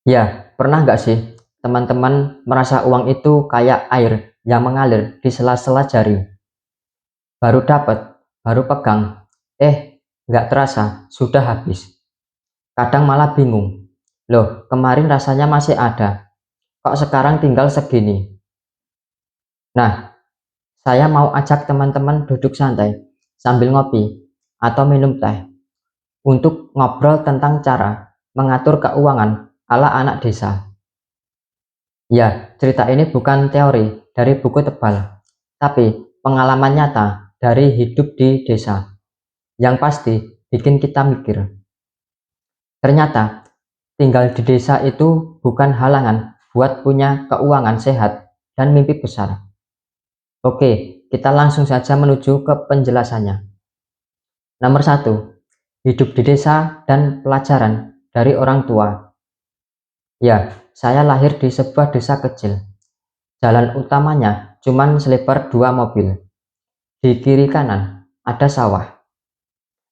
Ya, pernah nggak sih teman-teman merasa uang itu kayak air yang mengalir di sela-sela jari? Baru dapat, baru pegang, nggak terasa, sudah habis. Kadang malah bingung, loh kemarin rasanya masih ada, kok sekarang tinggal segini? Nah, saya mau ajak teman-teman duduk santai sambil ngopi atau minum teh untuk ngobrol tentang cara mengatur keuangan ala anak desa. Ya, cerita ini bukan teori dari buku tebal, tapi pengalaman nyata dari hidup di desa yang pasti bikin kita mikir. Ternyata tinggal di desa itu bukan halangan buat punya keuangan sehat dan mimpi besar. Oke, kita langsung saja menuju ke penjelasannya. Nomor satu, hidup di desa dan pelajaran dari orang tua. Ya, saya lahir di sebuah desa kecil. Jalan utamanya cuman selebar 2 mobil. Di kiri kanan ada sawah.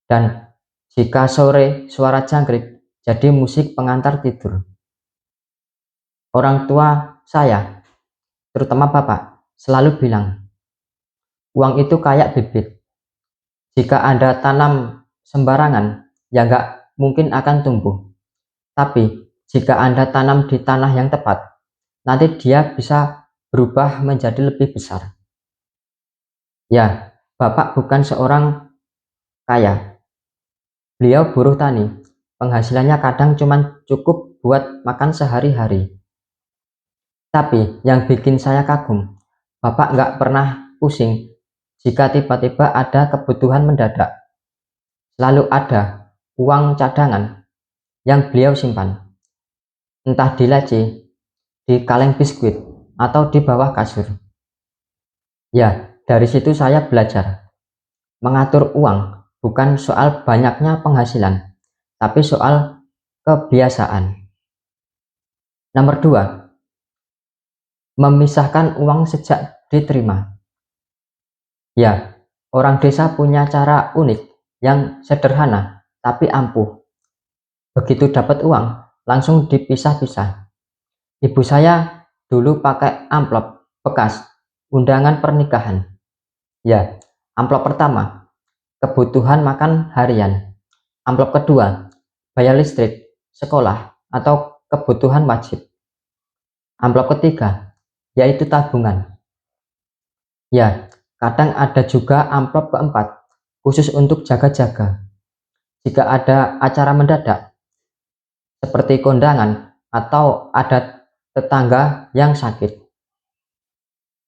Dan jika sore suara jangkrik jadi musik pengantar tidur. Orang tua saya, terutama bapak, selalu bilang, uang itu kayak bibit. Jika Anda tanam sembarangan, ya nggak mungkin akan tumbuh. Tapi jika Anda tanam di tanah yang tepat, nanti dia bisa berubah menjadi lebih besar. Ya, bapak bukan seorang kaya. Beliau buruh tani. Penghasilannya kadang cuma cukup buat makan sehari-hari. Tapi yang bikin saya kagum, bapak nggak pernah pusing jika tiba-tiba ada kebutuhan mendadak. Selalu ada uang cadangan yang beliau simpan, entah di laci, di kaleng biskuit, atau di bawah kasur. Ya, dari situ saya belajar. Mengatur uang bukan soal banyaknya penghasilan, tapi soal kebiasaan. Nomor dua, memisahkan uang sejak diterima. Ya, orang desa punya cara unik yang sederhana tapi ampuh. Begitu dapat uang, langsung dipisah-pisah. Ibu saya dulu pakai amplop bekas undangan pernikahan. Ya, amplop pertama, kebutuhan makan harian. Amplop kedua, bayar listrik, sekolah, atau kebutuhan wajib. Amplop ketiga, yaitu tabungan. Ya, kadang ada juga amplop keempat, khusus untuk jaga-jaga. Jika ada acara mendadak, seperti kondangan atau ada tetangga yang sakit.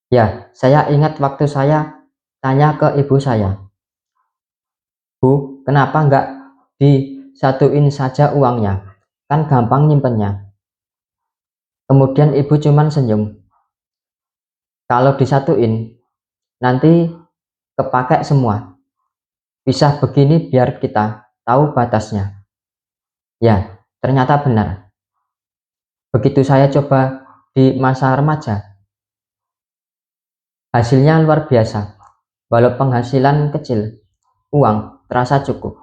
Ya, saya ingat waktu saya tanya ke ibu saya, Bu, kenapa nggak disatuin saja uangnya? Kan gampang nyimpennya. Kemudian ibu cuman senyum. Kalau disatuin, nanti kepake semua. Pisah begini biar kita tahu batasnya. Ya, ternyata benar. Begitu saya coba di masa remaja, hasilnya luar biasa. Walau penghasilan kecil, uang terasa cukup.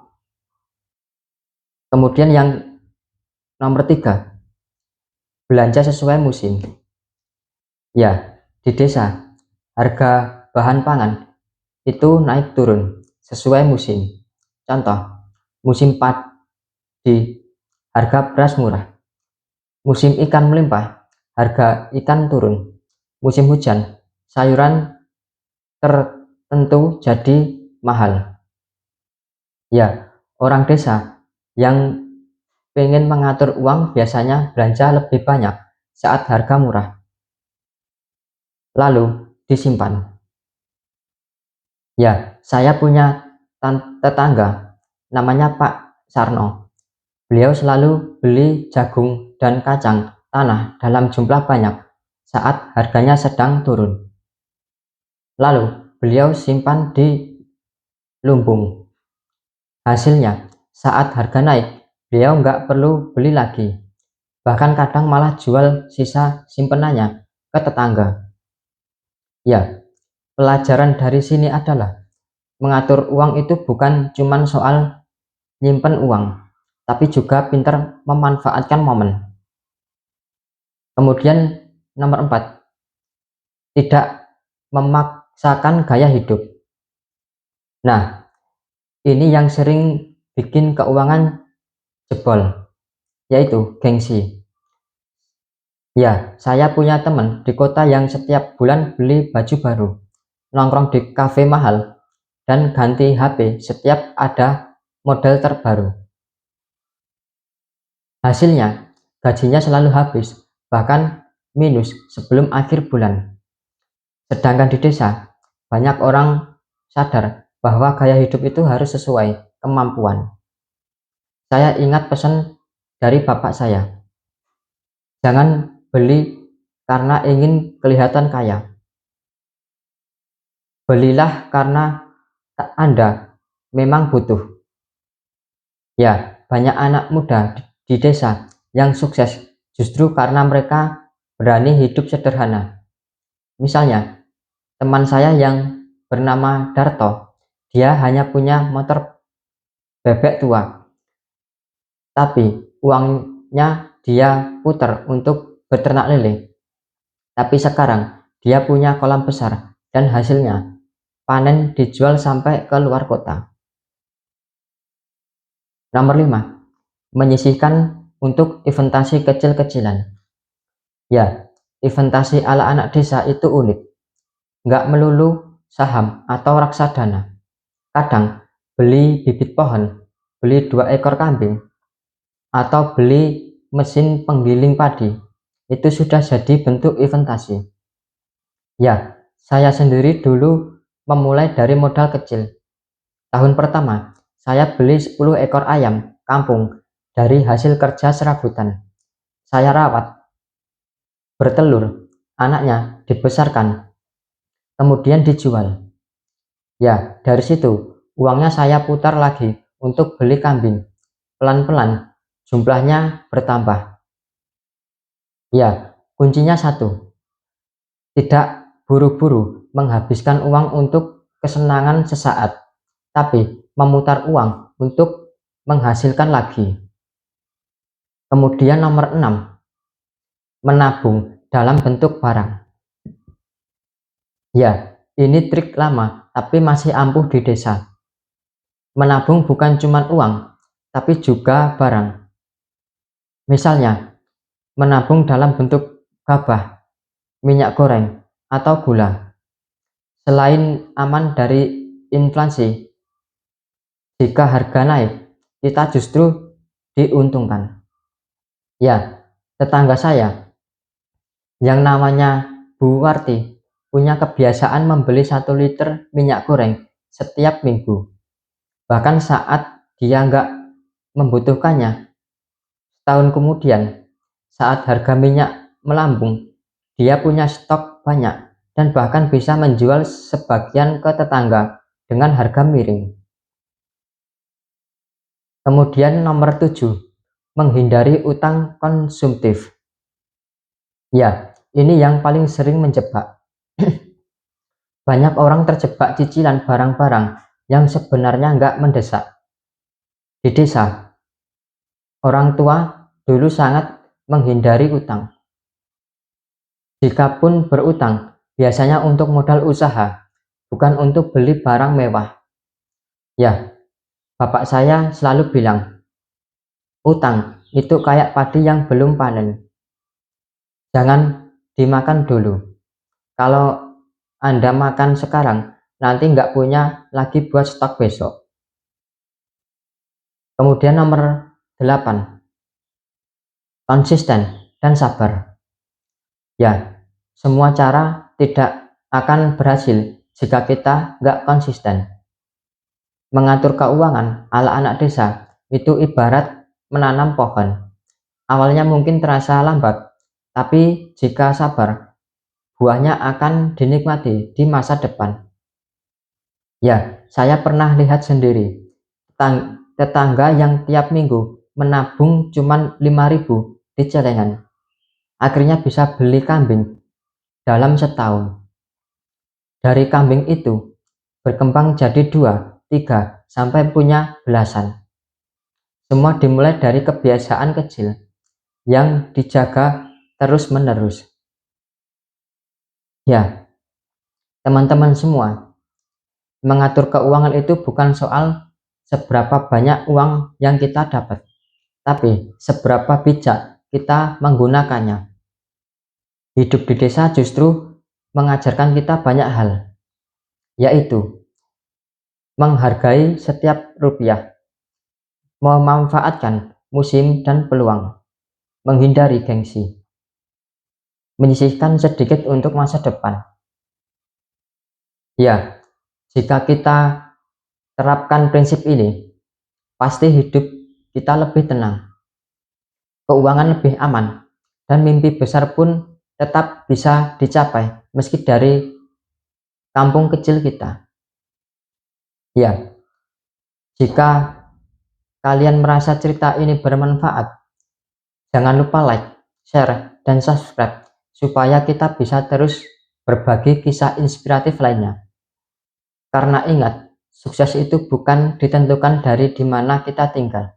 Kemudian yang nomor tiga, belanja sesuai musim. Ya, di desa, harga bahan pangan itu naik turun sesuai musim. Contoh, musim padi, harga beras murah. Musim ikan melimpah, harga ikan turun. Musim hujan, sayuran tertentu jadi mahal. Ya, orang desa yang pengen mengatur uang biasanya belanja lebih banyak saat harga murah, lalu disimpan. Ya, saya punya tetangga, namanya Pak Sarno. Beliau selalu beli jagung dan kacang tanah dalam jumlah banyak saat harganya sedang turun. Lalu beliau simpan di lumbung. Hasilnya, saat harga naik, beliau nggak perlu beli lagi. Bahkan kadang malah jual sisa simpenannya ke tetangga. Ya, pelajaran dari sini adalah mengatur uang itu bukan cuma soal nyimpen uang, tapi juga pintar memanfaatkan momen. Kemudian nomor 4, tidak memaksakan gaya hidup. Nah, ini yang sering bikin keuangan jebol, yaitu gengsi. Ya, saya punya teman di kota yang setiap bulan beli baju baru, nongkrong di kafe mahal, dan ganti HP setiap ada model terbaru. Hasilnya, gajinya selalu habis, bahkan minus sebelum akhir bulan. Sedangkan di desa, banyak orang sadar bahwa gaya hidup itu harus sesuai kemampuan. Saya ingat pesan dari bapak saya, jangan beli karena ingin kelihatan kaya. Belilah karena Anda memang butuh. Ya, banyak anak muda di desa yang sukses justru karena mereka berani hidup sederhana. Misalnya, teman saya yang bernama Darto, dia hanya punya motor bebek tua, tapi uangnya dia putar untuk beternak lele. Tapi sekarang dia punya kolam besar dan hasilnya panen dijual sampai ke luar kota. Nomor 5, menyisihkan untuk investasi kecil-kecilan. Ya, investasi ala anak desa itu unik. Nggak melulu saham atau reksadana. Kadang beli bibit pohon, beli 2 ekor kambing, atau beli mesin penggiling padi. Itu sudah jadi bentuk investasi. Ya, saya sendiri dulu memulai dari modal kecil. Tahun pertama, saya beli 10 ekor ayam kampung dari hasil kerja serabutan. Saya rawat, bertelur, anaknya dibesarkan, kemudian dijual. Ya, dari situ uangnya saya putar lagi untuk beli kambing. Pelan-pelan jumlahnya bertambah. Ya, kuncinya satu, tidak buru-buru menghabiskan uang untuk kesenangan sesaat, tapi memutar uang untuk menghasilkan lagi. Kemudian nomor 6, menabung dalam bentuk barang. Ya, ini trik lama tapi masih ampuh di desa. Menabung bukan cuma uang, tapi juga barang. Misalnya, menabung dalam bentuk gabah, minyak goreng, atau gula. Selain aman dari inflasi, jika harga naik, kita justru diuntungkan. Ya, tetangga saya yang namanya Bu Warti punya kebiasaan membeli 1 liter minyak goreng setiap minggu. Bahkan saat dia nggak membutuhkannya, setahun kemudian, saat harga minyak melambung, dia punya stok banyak dan bahkan bisa menjual sebagian ke tetangga dengan harga miring. Kemudian nomor 7, menghindari utang konsumtif. Ya, ini yang paling sering menjebak. Banyak orang terjebak cicilan barang-barang yang sebenarnya nggak mendesak. Di desa, orang tua dulu sangat menghindari utang. Jikapun berutang, biasanya untuk modal usaha, bukan untuk beli barang mewah. Ya, bapak saya selalu bilang, utang itu kayak padi yang belum panen. Jangan dimakan dulu. Kalau Anda makan sekarang, nanti nggak punya lagi buat stok besok. Kemudian nomor 8, konsisten dan sabar. Ya, semua cara tidak akan berhasil jika kita nggak konsisten. Mengatur keuangan ala anak desa itu ibarat menanam pohon. Awalnya mungkin terasa lambat, tapi jika sabar, buahnya akan dinikmati di masa depan. Ya, saya pernah lihat sendiri tetangga yang tiap minggu menabung cuma 5.000 di celengan. Akhirnya bisa beli kambing dalam setahun. Dari kambing itu berkembang jadi 2, 3, sampai punya belasan. Semua dimulai dari kebiasaan kecil yang dijaga terus-menerus. Ya, teman-teman semua, mengatur keuangan itu bukan soal seberapa banyak uang yang kita dapat, tapi seberapa bijak kita menggunakannya. Hidup di desa justru mengajarkan kita banyak hal, yaitu menghargai setiap rupiah, memanfaatkan musim dan peluang, menghindari gengsi, menyisihkan sedikit untuk masa depan. Ya, jika kita terapkan prinsip ini, pasti hidup kita lebih tenang, keuangan lebih aman, dan mimpi besar pun tetap bisa dicapai meski dari kampung kecil kita. Ya, jika kalian merasa cerita ini bermanfaat, jangan lupa like, share, dan subscribe supaya kita bisa terus berbagi kisah inspiratif lainnya. Karena ingat, sukses itu bukan ditentukan dari di mana kita tinggal,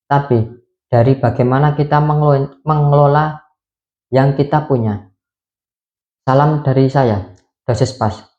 tapi dari bagaimana kita mengelola yang kita punya. Salam dari saya, Dosis Pas.